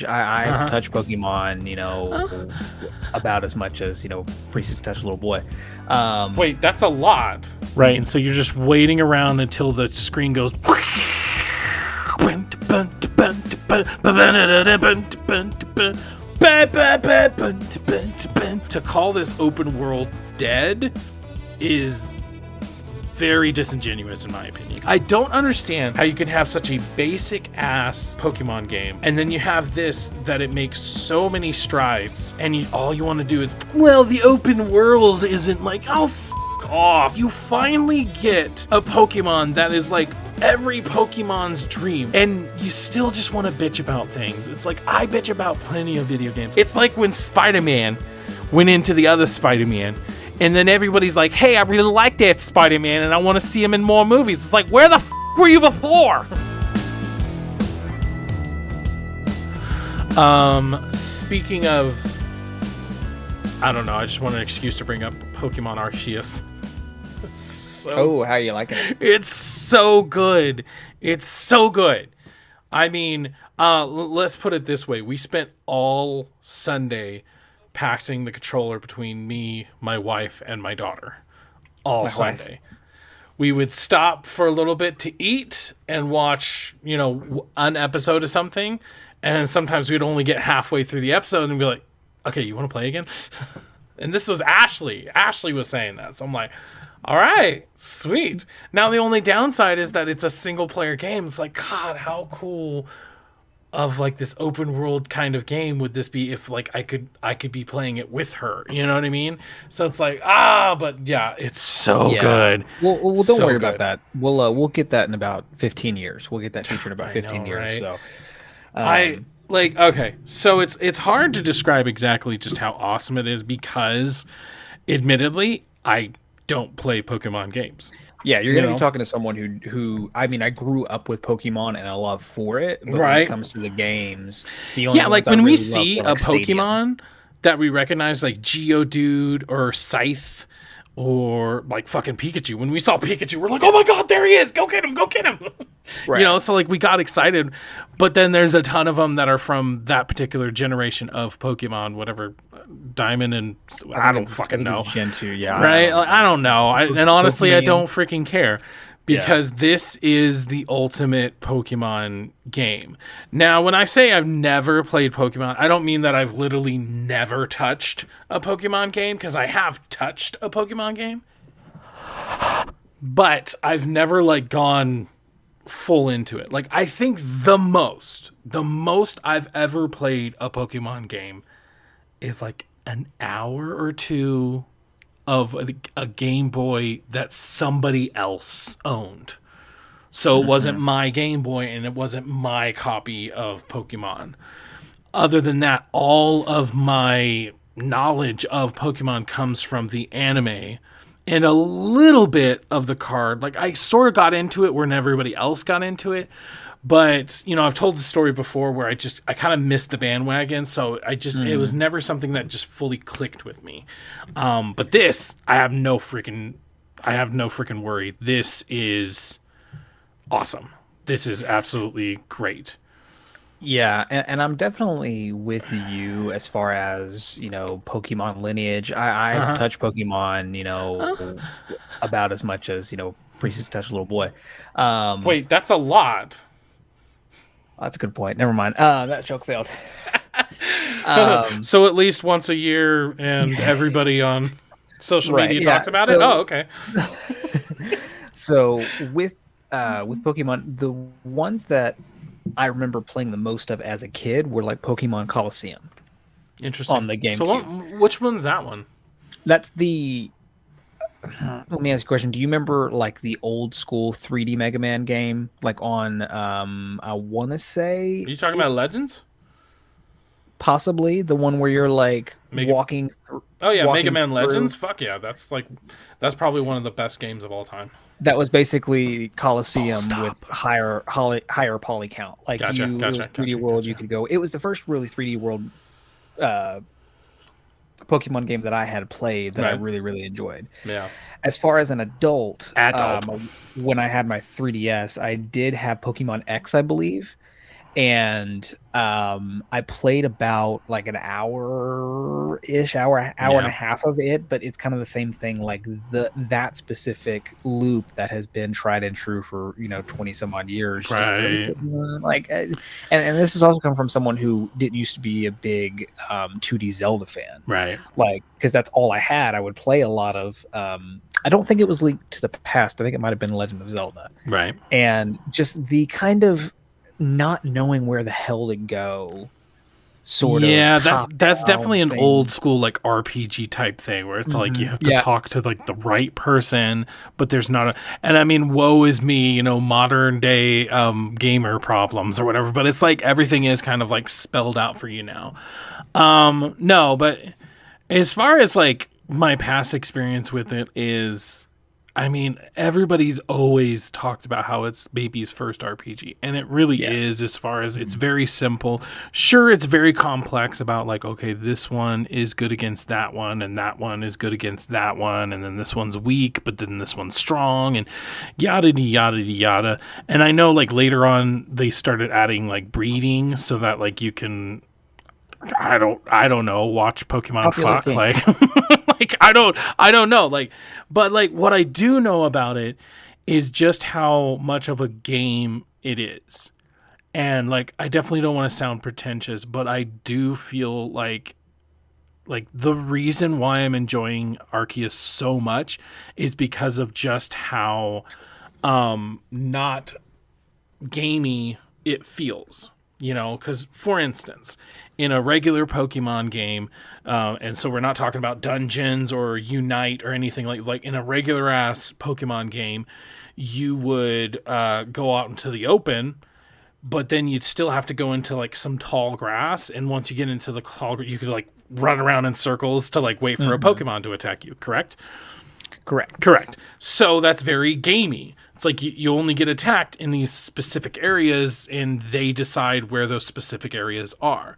I've Uh-huh. touched Pokemon, about as much as, Priestess touched a little boy. Wait, that's a lot. Right, and so you're just waiting around until the screen goes to call this open world dead is very disingenuous in my opinion. I don't understand how you can have such a basic ass Pokemon game and then you have this that it makes so many strides and all you want to do is, well, the open world isn't like, oh, off. You finally get a Pokemon that is like every Pokemon's dream, and you still just want to bitch about things. It's like, I bitch about plenty of video games. It's like when Spider-Man went into the other Spider-Man, and then everybody's like, hey, I really like that Spider-Man, and I want to see him in more movies. It's like, where the were you before? Speaking of, I don't know, I just want an excuse to bring up Pokemon Arceus. Oh, how you liking it? It's so good. It's so good. I mean, let's put it this way. We spent all Sunday passing the controller between me, my wife, and my daughter. All Sunday. We would stop for a little bit to eat and watch, an episode of something. And sometimes we'd only get halfway through the episode and be like, okay, you want to play again? And this was Ashley. Ashley was saying that. So I'm like, all right, sweet. Now the only downside is that it's a single player game. It's like, God, how cool of like this open world kind of game would this be if like I could be playing it with her, you know what I mean? So it's like, but yeah, it's so good. Well, don't So worry good. about that. We'll get that in about 15 years. We'll get that feature in about 15 years. Right? So Okay, so it's hard to describe exactly just how awesome it is because admittedly, I don't play Pokemon games. yeah, you're gonna be talking to someone who I mean, I grew up with Pokemon and a love for it, but when Right. it comes to the games, the only Yeah, like ones I when we really love see are, a like, Stadium. Pokemon that we recognize, like Geodude or Scythe or like fucking Pikachu. When we saw Pikachu, we're like, oh my God, there he is. Go get him. Go get him. Right. So like we got excited. But then there's a ton of them that are from that particular generation of Pokemon, whatever, Diamond and I don't fucking think know. it's Gen 2, yeah. Right? I don't know. And honestly, I Pokemon. don't freaking care because this is the ultimate Pokemon game. Now, when I say I've never played Pokemon, I don't mean that I've literally never touched a Pokemon game because I have touched a Pokemon game, but I've never like gone full into it. Like I think the most I've ever played a Pokemon game is like an hour or two of a Game Boy that somebody else owned. So it wasn't my Game Boy and it wasn't my copy of Pokemon. Other than that, all of my knowledge of Pokemon comes from the anime and a little bit of the card. Like I sort of got into it when everybody else got into it. But, I've told the story before where I kind of missed the bandwagon. So it was never something that just fully clicked with me. But this, I have no freaking worry. This is awesome. This is absolutely great. Yeah, and I'm definitely with you as far as, Pokemon lineage. I've touched Pokemon, about as much as, Priestess touched a little boy. Wait, that's a lot. That's a good point. Never mind. That joke failed. So at least once a year and everybody on social Right, media yeah, talks about it? so- Oh, okay. So with Pokemon, the ones that I remember playing the most of as a kid were like Pokemon Coliseum. Interesting. On the GameCube. So which one's that one? That's the. Let me ask you a question. Do you remember like the old school 3D Mega Man game? Like on, I want to say Are you talking about Legends? possibly the one where you're like walking. Oh yeah, walking Mega Man through- Legends. Fuck yeah, that's probably one of the best games of all time. That was basically Coliseum with higher poly count. Like Gotcha, it was 3D world. You could go. It was the first really 3D world Pokemon game that I had played that I Right. really, really enjoyed. Yeah. As far as an adult. Adult. When I had my 3DS, I did have Pokemon X, I believe, and I played about like an hour-ish, hour and a half of it, but it's kind of the same thing, like that specific loop that has been tried and true for 20 some odd years, just really like, and this has also come from someone who didn't used to be a big 2D Zelda fan, right? Like, because that's all I had. I would play a lot of I don't think it was Link to the Past. I think it might have been Legend of Zelda, right? And just the kind of not knowing where the hell to go sort of that's definitely an thing. old school like RPG type thing where it's like you have to talk to like the right person, but there's not and I mean, woe is me, modern day gamer problems or whatever, but it's like everything is kind of like spelled out for you now. No, but as far as like my past experience with it is, I mean, everybody's always talked about how it's baby's first RPG, and it really is, as far as it's very simple. Sure, it's very complex about like, okay, this one is good against that one, and that one is good against that one, and then this one's weak, but then this one's strong, and yada yada yada. And I know like later on they started adding like breeding so that like you can, I don't know, watch Pokemon fuck like like I don't know, like, but like what I do know about it is just how much of a game it is. And like I definitely don't want to sound pretentious, but I do feel like the reason why I'm enjoying Arceus so much is because of just how not gamey it feels. Because, for instance, in a regular Pokemon game, and so we're not talking about dungeons or Unite or anything like in a regular ass Pokemon game, you would go out into the open, but then you'd still have to go into like some tall grass. And once you get into the tall grass, you could like run around in circles to like wait for a Pokemon to attack you. Correct. So that's very gamey. It's like you only get attacked in these specific areas, and they decide where those specific areas are.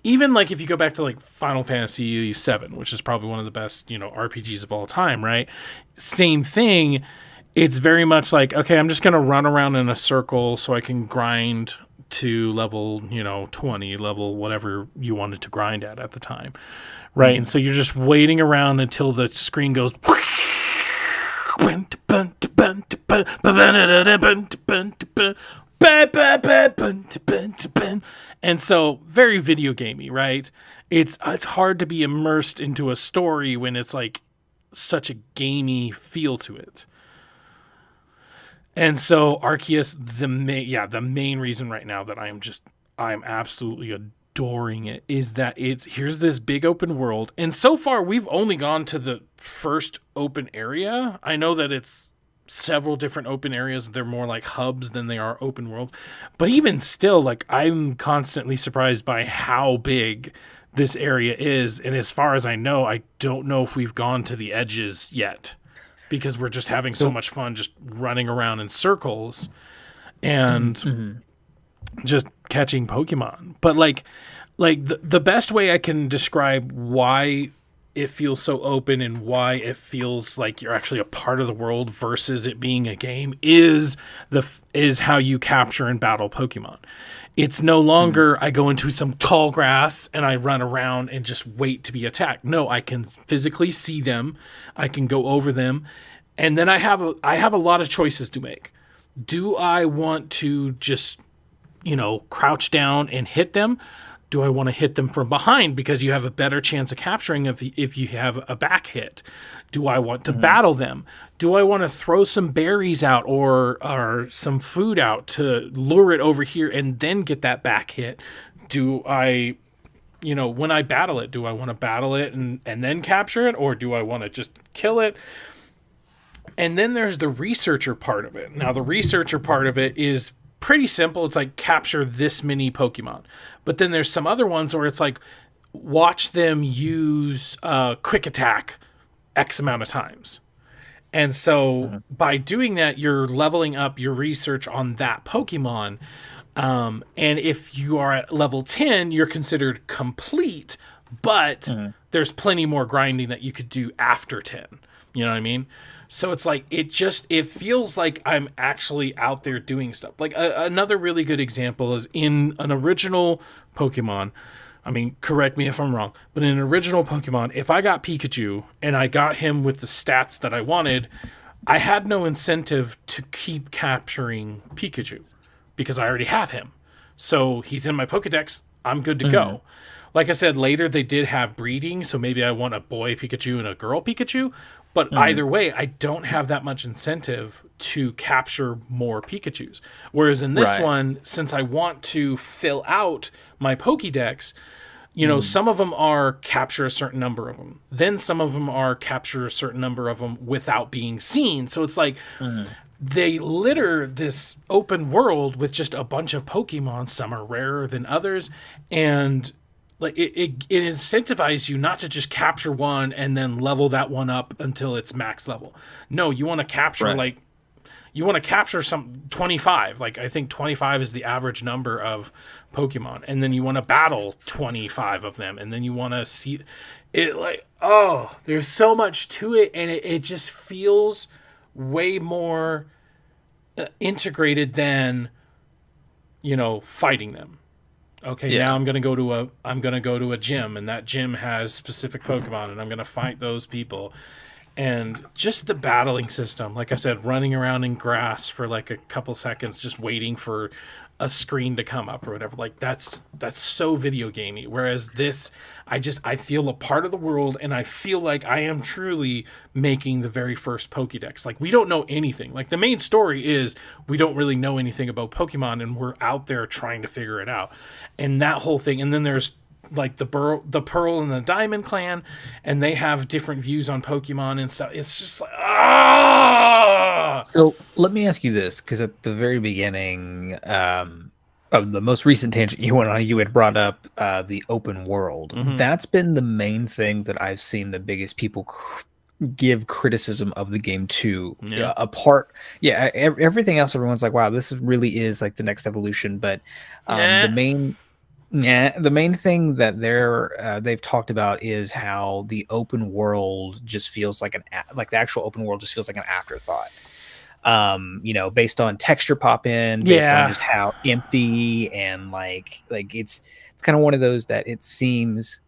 Even like if you go back to like Final Fantasy VII, which is probably one of the best, RPGs of all time, right? Same thing. It's very much like, okay, I'm just going to run around in a circle so I can grind to level, 20, level whatever you wanted to grind at the time, right? And so you're just waiting around until the screen goes... And so very video gamey, right? It's hard to be immersed into a story when it's like such a gamey feel to it. And so Arceus, the main reason right now that I'm absolutely adoring it is that here's this big open world, and so far we've only gone to the first open area. I know that it's several different open areas. They're more like hubs than they are open worlds, but even still, like, I'm constantly surprised by how big this area is. And as far as I know, I don't know if we've gone to the edges yet, because we're just having so much fun just running around in circles and just catching Pokemon. But like the best way I can describe why it feels so open and why it feels like you're actually a part of the world versus it being a game is how you capture and battle Pokemon. It's no longer I go into some tall grass and I run around and just wait to be attacked. No, I can physically see them. I can go over them. And then I have a lot of choices to make. Do I want to just, crouch down and hit them? Do I want to hit them from behind because you have a better chance of capturing if you have a back hit? Do I want to battle them? Do I want to throw some berries out or some food out to lure it over here and then get that back hit? Do I, when I battle it, do I want to battle it and then capture it, or do I want to just kill it? And then there's the researcher part of it. Now, the researcher part of it is pretty simple. It's like capture this many Pokemon. But then there's some other ones where it's like watch them use quick attack X amount of times. And so by doing that, you're leveling up your research on that Pokemon. And if you are at level 10, you're considered complete, but there's plenty more grinding that you could do after 10. You know what I mean? So it's like it feels like I'm actually out there doing stuff. Like another really good example is in an original Pokemon. I mean, correct me if I'm wrong, but in an original Pokemon, if I got Pikachu and I got him with the stats that I wanted, I had no incentive to keep capturing Pikachu because I already have him. So he's in my Pokedex. I'm good to go. Like I said, later they did have breeding, so maybe I want a boy Pikachu and a girl Pikachu. But either way, I don't have that much incentive to capture more Pikachus. Whereas in this one, since I want to fill out my Pokédex, you know, some of them are capture a certain number of them. Then some of them are capture a certain number of them without being seen. So it's like they litter this open world with just a bunch of Pokemon. Some are rarer than others. And like it incentivizes you not to just capture one and then level that one up until it's max level. No, you want to capture you want to capture some 25. Like I think 25 is the average number of Pokemon, and then you want to battle 25 of them, and then you want to see it. Like, oh, there's so much to it, and it just feels way more integrated than, you know, fighting them. Okay, now I'm gonna go to a gym, and that gym has specific Pokemon, and I'm gonna fight those people. And just the battling system, like I said, running around in grass for like a couple seconds, just waiting for a screen to come up or whatever. Like that's so video gamey. Whereas this, I feel a part of the world, and I feel like I am truly making the very first Pokédex. Like we don't know anything. Like the main story is we don't really know anything about Pokemon, and we're out there trying to figure it out. And that whole thing. And then there's like the Pearl and the Diamond clan, and they have different views on Pokemon and stuff. It's just like, ah! So let me ask you this, because at the very beginning of the most recent tangent you went on, you had brought up the open world. That's been the main thing that I've seen the biggest people give criticism of the game to. Everything else, everyone's like, wow, this really is like the next evolution. But the main thing that they've talked about is how the open world just feels like the actual open world just feels like an afterthought. You know, based on texture pop in, based on just how empty and like it's kind of one of those that it seems.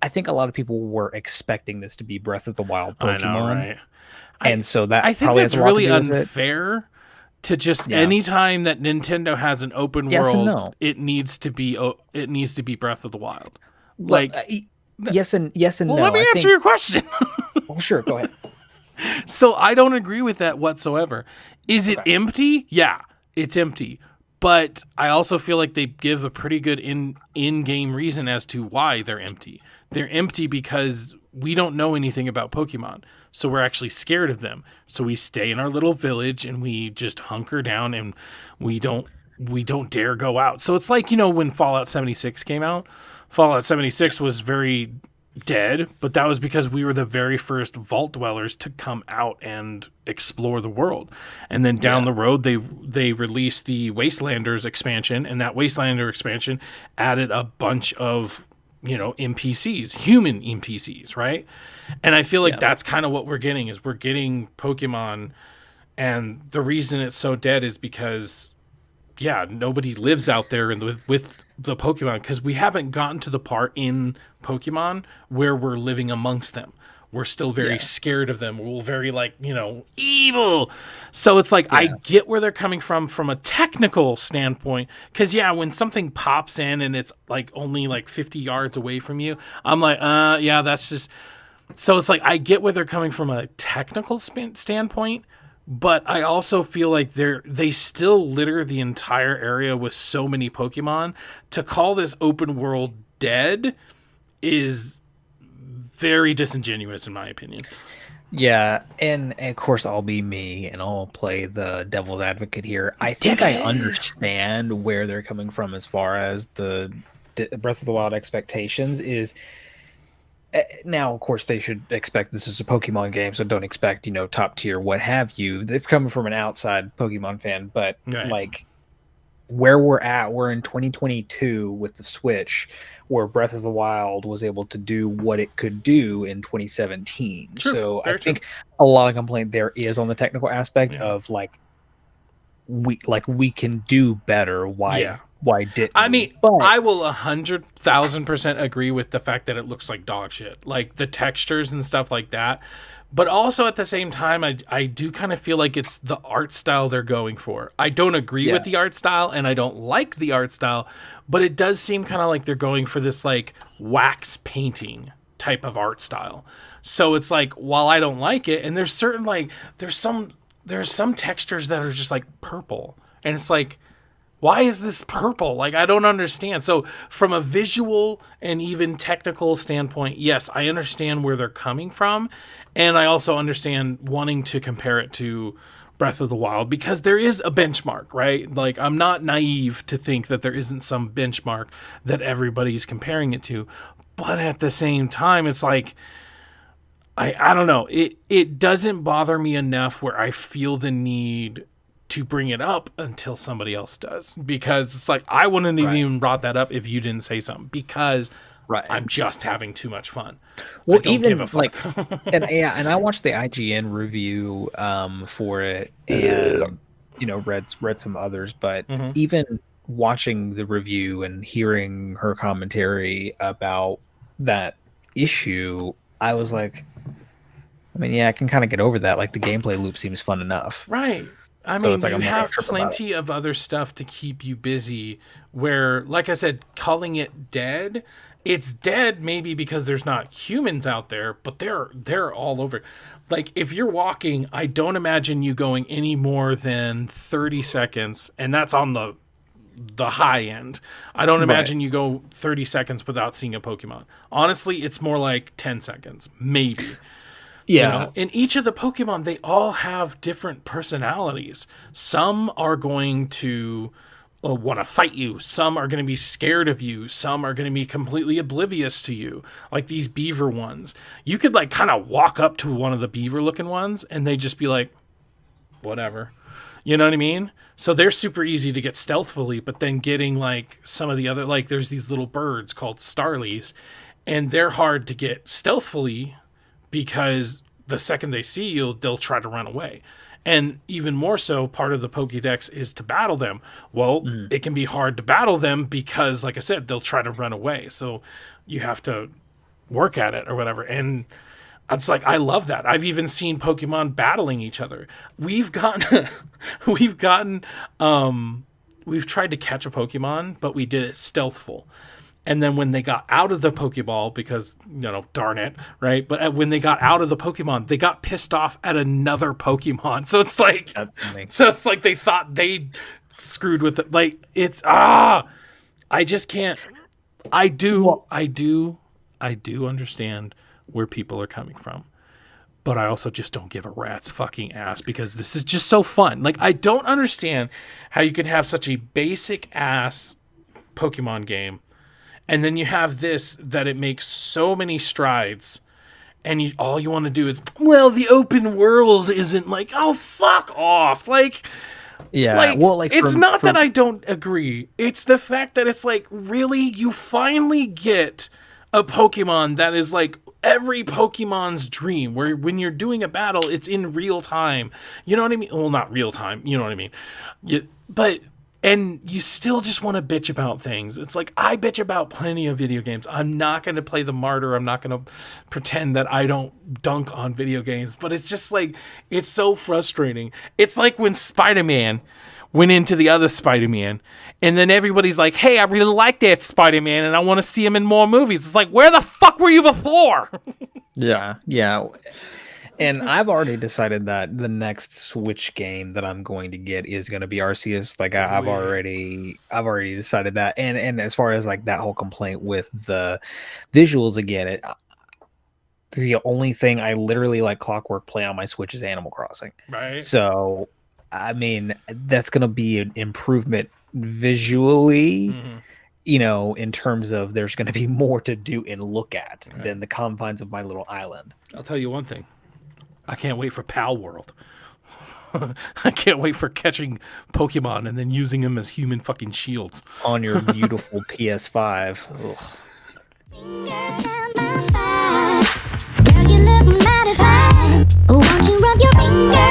I think a lot of people were expecting this to be Breath of the Wild Pokemon, I know, right? And so that I think probably that's has a lot really to do with unfair. To just anytime that Nintendo has an open world, it needs to be Breath of the Wild. Like yes and no. Well, let me answer your question. Well, sure, go ahead. So I don't agree with that whatsoever. Is it empty? Yeah, it's empty. But I also feel like they give a pretty good in-game reason as to why they're empty. They're empty because we don't know anything about Pokemon. So we're actually scared of them. So we stay in our little village and we just hunker down, and we don't dare go out. So it's like, you know, when Fallout 76 came out, Fallout 76 was very dead, but that was because we were the very first vault dwellers to come out and explore the world. And then down the road, they released the Wastelanders expansion, and that Wastelander expansion added a bunch of, you know, NPCs, human NPCs, right? And I feel like that's kind of what we're getting Pokemon, and the reason it's so dead is because, nobody lives out there with the Pokemon, because we haven't gotten to the part in Pokemon where we're living amongst them. We're still very scared of them. We're very, like, you know, evil. So it's like, I get where they're coming from a technical standpoint. Because, when something pops in and it's, like, only, like, 50 yards away from you, I'm like, that's just... So it's like, I get where they're coming from a technical standpoint, but I also feel like they still litter the entire area with so many Pokemon. To call this open world dead is very disingenuous, in my opinion. Yeah, and of course I'll be me, and I'll play the devil's advocate here. I think I understand where they're coming from as far as the Breath of the Wild expectations is. Now, of course, they should expect this is a Pokemon game, so don't expect, you know, top tier, what have you. They've come from an outside Pokemon fan, but like where we're at, we're in 2022 with the Switch, where Breath of the Wild was able to do what it could do in 2017. True. So I Very true. think a lot of complaint there is on the technical aspect Yeah. of we can do better. Why didn't I mean, we? But I will 100,000% agree with the fact that it looks like dog shit, like the textures and stuff like that. But also at the same time, I do kind of feel like it's the art style they're going for. I don't agree with the art style, and I don't like the art style, but it does seem kind of like they're going for this like wax painting type of art style. So it's like, while I don't like it, and there's certain like there's some textures that are just like purple, and it's like, why is this purple? Like, I don't understand. So from a visual and even technical standpoint, yes, I understand where they're coming from. And I also understand wanting to compare it to Breath of the Wild, because there is a benchmark, right? Like, I'm not naive to think that there isn't some benchmark that everybody's comparing it to. But at the same time, it's like, I don't know. It doesn't bother me enough where I feel the need to bring it up until somebody else does, because it's like, I wouldn't have even brought that up if you didn't say something, because I'm just having too much fun. Well, I don't even give a fuck. and I watched the IGN review for it, and read some others, but even watching the review and hearing her commentary about that issue, I was like, I mean, yeah, I can kind of get over that. Like, the gameplay loop seems fun enough. Right. I So mean, it's like, you I'm not gonna have trip about plenty of other stuff to keep you busy where, like I said, calling it dead, it's dead maybe because there's not humans out there, but they're all over. Like, if you're walking, I don't imagine you going any more than 30 seconds, and that's on the high end. I don't imagine you go 30 seconds without seeing a Pokemon. Honestly, it's more like 10 seconds, maybe. Yeah. In each of the Pokemon, they all have different personalities. Some are going to want to fight you. Some are going to be scared of you. Some are going to be completely oblivious to you, like these beaver ones. You could like kind of walk up to one of the beaver looking ones and they just be like, whatever. You know what I mean? So they're super easy to get stealthily, but then getting like some of the other, like there's these little birds called starlies, and they're hard to get stealthily because the second they see you, they'll try to run away. And even more so, part of the Pokédex is to battle them. Well, it can be hard to battle them because, like I said, they'll try to run away. So you have to work at it or whatever. And it's like, I love that. I've even seen Pokemon battling each other. We've gotten, we've tried to catch a Pokemon, but we did it stealthful. And then when they got out of the Pokeball, because, darn it, right? But when they got out of the Pokemon, they got pissed off at another Pokemon. So it's like, they thought they screwed with it. Like, I just can't. I do understand where people are coming from. But I also just don't give a rat's fucking ass, because this is just so fun. Like, I don't understand how you can have such a basic ass Pokemon game, and then you have this that it makes so many strides, and all you want to do is, well, the open world isn't like, oh, fuck off. Like, yeah. It's not that I don't agree. It's the fact that it's like, really, you finally get a Pokemon that is like every Pokemon's dream, where when you're doing a battle, it's in real time. You know what I mean? Well, not real time. You know what I mean? And you still just want to bitch about things. It's like, I bitch about plenty of video games. I'm not going to play the martyr. I'm not going to pretend that I don't dunk on video games. But it's just like, it's so frustrating. It's like when Spider-Man went into the other Spider-Man, and then everybody's like, hey, I really like that Spider-Man, and I want to see him in more movies. It's like, where the fuck were you before? Yeah. And I've already decided that the next Switch game that I'm going to get is going to be Arceus. Like, I've already decided that. And as far as like that whole complaint with the visuals, again, the only thing I literally like clockwork play on my Switch is Animal Crossing. Right. So, I mean, that's going to be an improvement visually. In terms of there's going to be more to do and look at than the confines of my little island. I'll tell you one thing. I can't wait for Pal World. I can't wait for catching Pokemon and then using them as human fucking shields. On your beautiful PS5. Ugh. Girl, you look mighty fine. Won't you rub your fingers